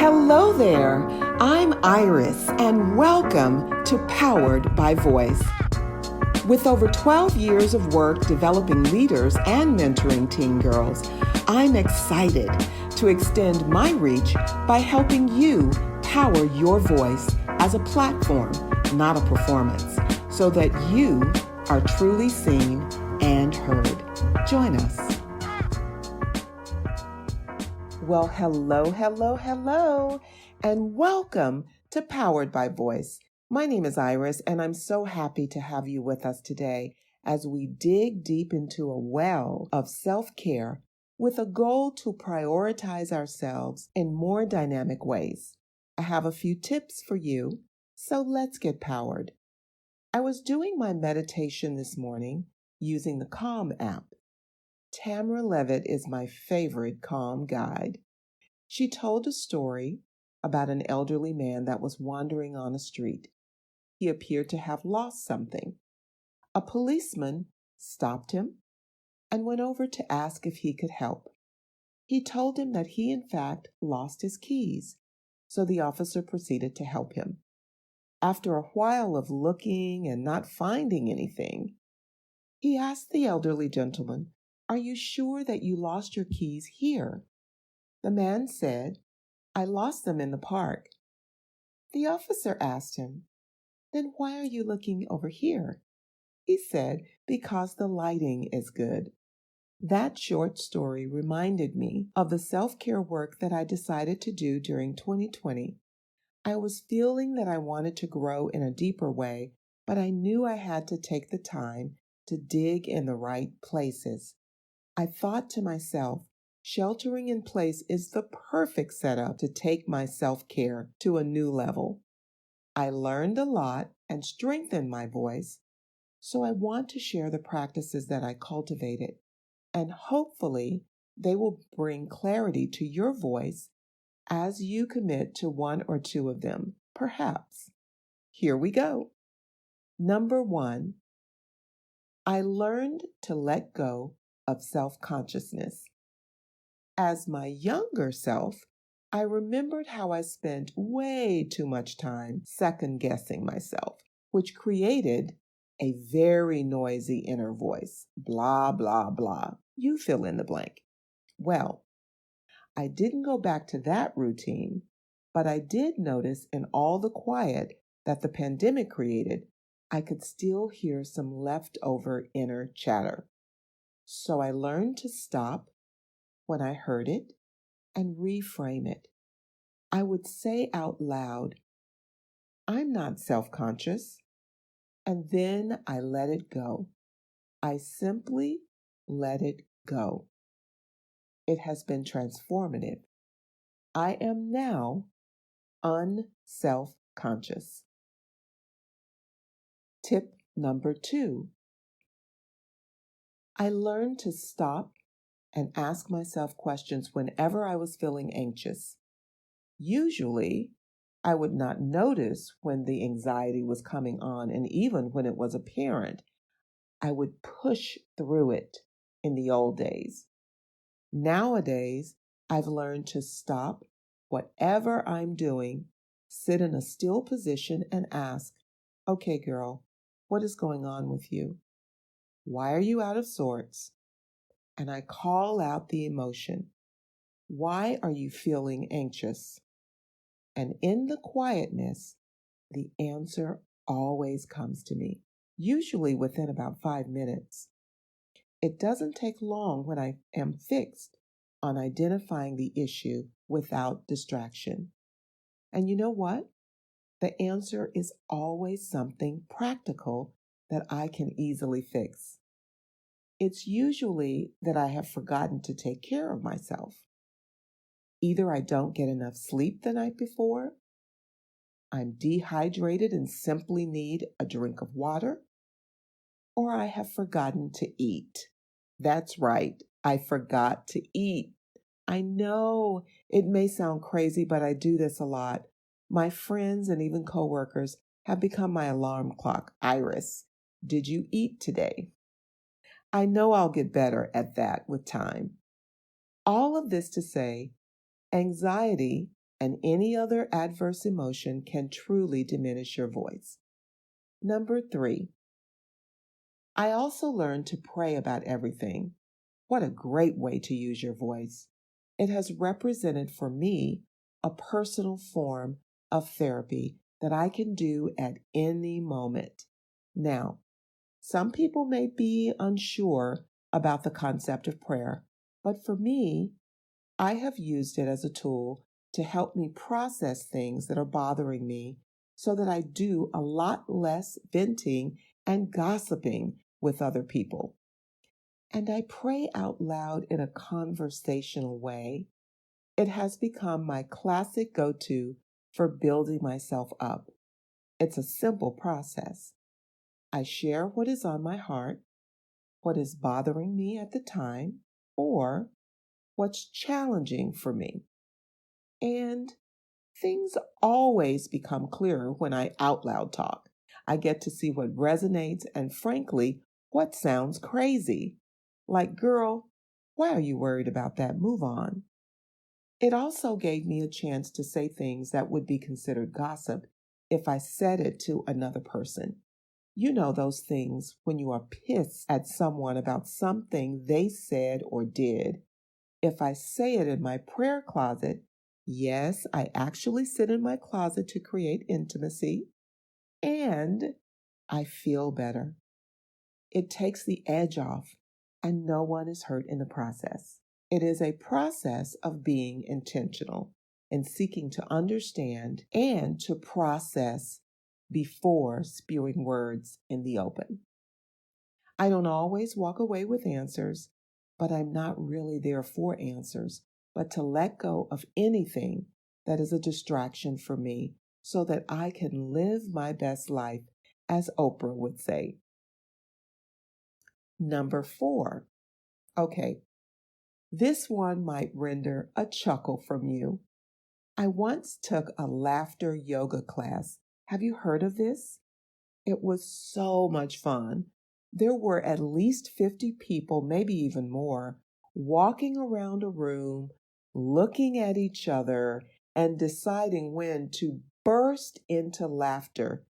Hello there, I'm Iris, and welcome to Powered by Voice. With over 12 years of work developing leaders and mentoring teen girls, I'm excited to extend my reach by helping you power your voice as a platform, not a performance, so that you are truly seen and heard. Join us. Well, hello, and welcome to Powered by Voice. My name is Iris, and I'm so happy to have you with us today as we dig deep into a well of self-care with a goal to prioritize ourselves in more dynamic ways. I have a few tips for you, so let's get powered. I was doing my meditation this morning using the Calm app. Tamara Levitt is my favorite Calm guide. She told a story about an elderly man that was wandering on a street. He appeared to have lost something. A policeman stopped him and went over to ask if he could help. He told him that he, in fact, lost his keys, so the officer proceeded to help him. After a while of looking and not finding anything, he asked the elderly gentleman, "Are you sure that you lost your keys here?" The man said, "I lost them in the park." The officer asked him, "Then why are you looking over here?" He said, "Because the lighting is good." That short story reminded me of the self-care work that I decided to do during 2020. I was feeling that I wanted to grow in a deeper way, but I knew I had to take the time to dig in the right places. I thought to myself, sheltering in place is the perfect setup to take my self-care to a new level. I learned a lot and strengthened my voice, so I want to share the practices that I cultivated, and hopefully they will bring clarity to your voice as you commit to one or two of them, perhaps. Here we go. Number 1, I learned to let go of self-consciousness. As my younger self, I remembered how I spent way too much time second-guessing myself, which created a very noisy inner voice. Blah, blah, blah. You fill in the blank. Well, I didn't go back to that routine, but I did notice in all the quiet that the pandemic created, I could still hear some leftover inner chatter. So I learned to stop when I heard it and reframe it. I would say out loud, "I'm not self-conscious," and then I let it go. I simply let it go. It has been transformative. I am now unself-conscious. Tip number 2, I learned to stop and ask myself questions whenever I was feeling anxious. Usually, I would not notice when the anxiety was coming on, and even when it was apparent, I would push through it in the old days. Nowadays, I've learned to stop whatever I'm doing, sit in a still position, and ask, "Okay, girl, what is going on with you? Why are you out of sorts?" And I call out the emotion. Why are you feeling anxious? And in the quietness, the answer always comes to me, usually within about 5 minutes. It doesn't take long when I am fixed on identifying the issue without distraction. And you know what? The answer is always something practical that I can easily fix. It's usually that I have forgotten to take care of myself. Either I don't get enough sleep the night before, I'm dehydrated and simply need a drink of water, or I have forgotten to eat. That's right, I forgot to eat. I know it may sound crazy, but I do this a lot. My friends and even coworkers have become my alarm clock. "Iris, did you eat today?" I know I'll get better at that with time. All of this to say, anxiety and any other adverse emotion can truly diminish your voice. Number 3, I also learned to pray about everything. What a great way to use your voice. It has represented for me a personal form of therapy that I can do at any moment. Now, some people may be unsure about the concept of prayer, but for me, I have used it as a tool to help me process things that are bothering me so that I do a lot less venting and gossiping with other people. And I pray out loud in a conversational way. It has become my classic go-to for building myself up. It's a simple process. I share what is on my heart, what is bothering me at the time, or what's challenging for me. And things always become clearer when I out loud talk. I get to see what resonates and, frankly, what sounds crazy. Like, girl, why are you worried about that? Move on. It also gave me a chance to say things that would be considered gossip if I said it to another person. You know those things when you are pissed at someone about something they said or did. If I say it in my prayer closet, yes, I actually sit in my closet to create intimacy, and I feel better. It takes the edge off, and no one is hurt in the process. It is a process of being intentional and seeking to understand and to process before spewing words in the open. I don't always walk away with answers, but I'm not really there for answers, but to let go of anything that is a distraction for me so that I can live my best life, as Oprah would say. Number 4. Okay, this one might render a chuckle from you. I once took a laughter yoga class. Have you heard of this? It was so much fun. There were at least 50 people, maybe even more, walking around a room, looking at each other, and deciding when to burst into laughter.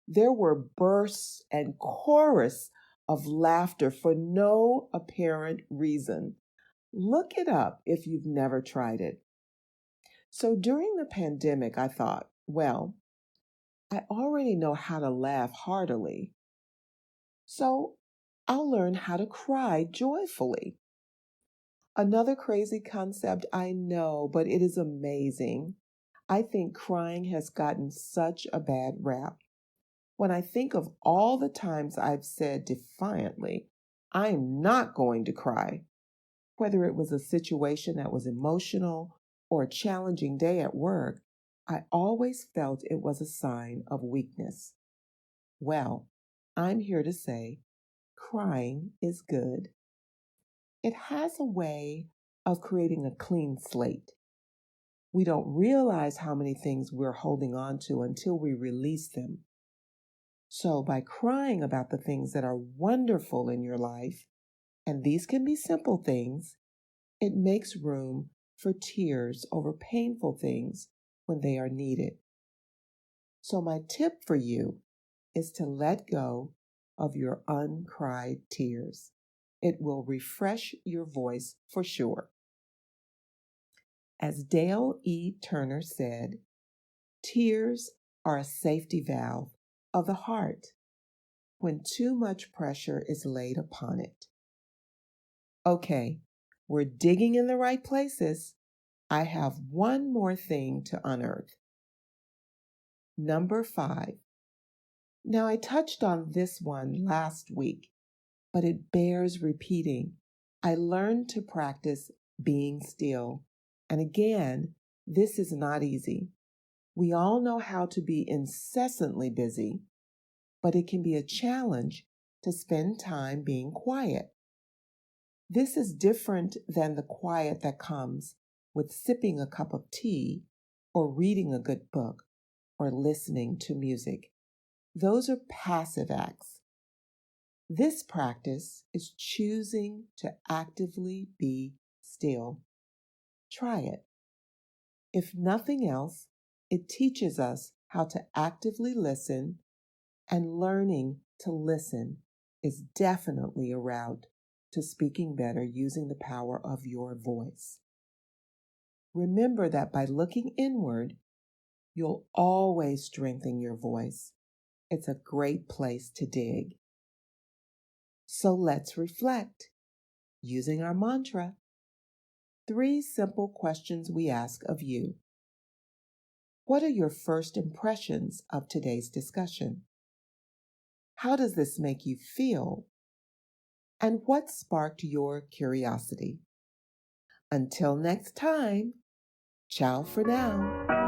There were bursts and chorus of laughter for no apparent reason. Look it up if you've never tried it. So during the pandemic, I thought, well, I already know how to laugh heartily, so I'll learn how to cry joyfully. Another crazy concept, I know, but it is amazing. I think crying has gotten such a bad rap. When I think of all the times I've said defiantly, I'm not going to cry, whether it was a situation that was emotional or a challenging day at work, I always felt it was a sign of weakness. Well, I'm here to say crying is good. It has a way of creating a clean slate. We don't realize how many things we're holding on to until we release them. So, by crying about the things that are wonderful in your life, and these can be simple things, it makes room for tears over painful things when they are needed. So, my tip for you is to let go of your uncried tears. It will refresh your voice for sure. As Dale E. Turner said, tears are a safety valve of the heart when too much pressure is laid upon it. Okay, we're digging in the right places. I have one more thing to unearth. Number 5. Now, I touched on this one last week, but it bears repeating. I learned to practice being still. And again, this is not easy. We all know how to be incessantly busy, but it can be a challenge to spend time being quiet. This is different than the quiet that comes with sipping a cup of tea or reading a good book or listening to music. Those are passive acts. This practice is choosing to actively be still. Try it. If nothing else, it teaches us how to actively listen, and learning to listen is definitely a route to speaking better using the power of your voice. Remember that by looking inward, you'll always strengthen your voice. It's a great place to dig. So let's reflect using our mantra. 3 simple questions we ask of you. What are your first impressions of today's discussion? How does this make you feel? And what sparked your curiosity? Until next time, ciao for now.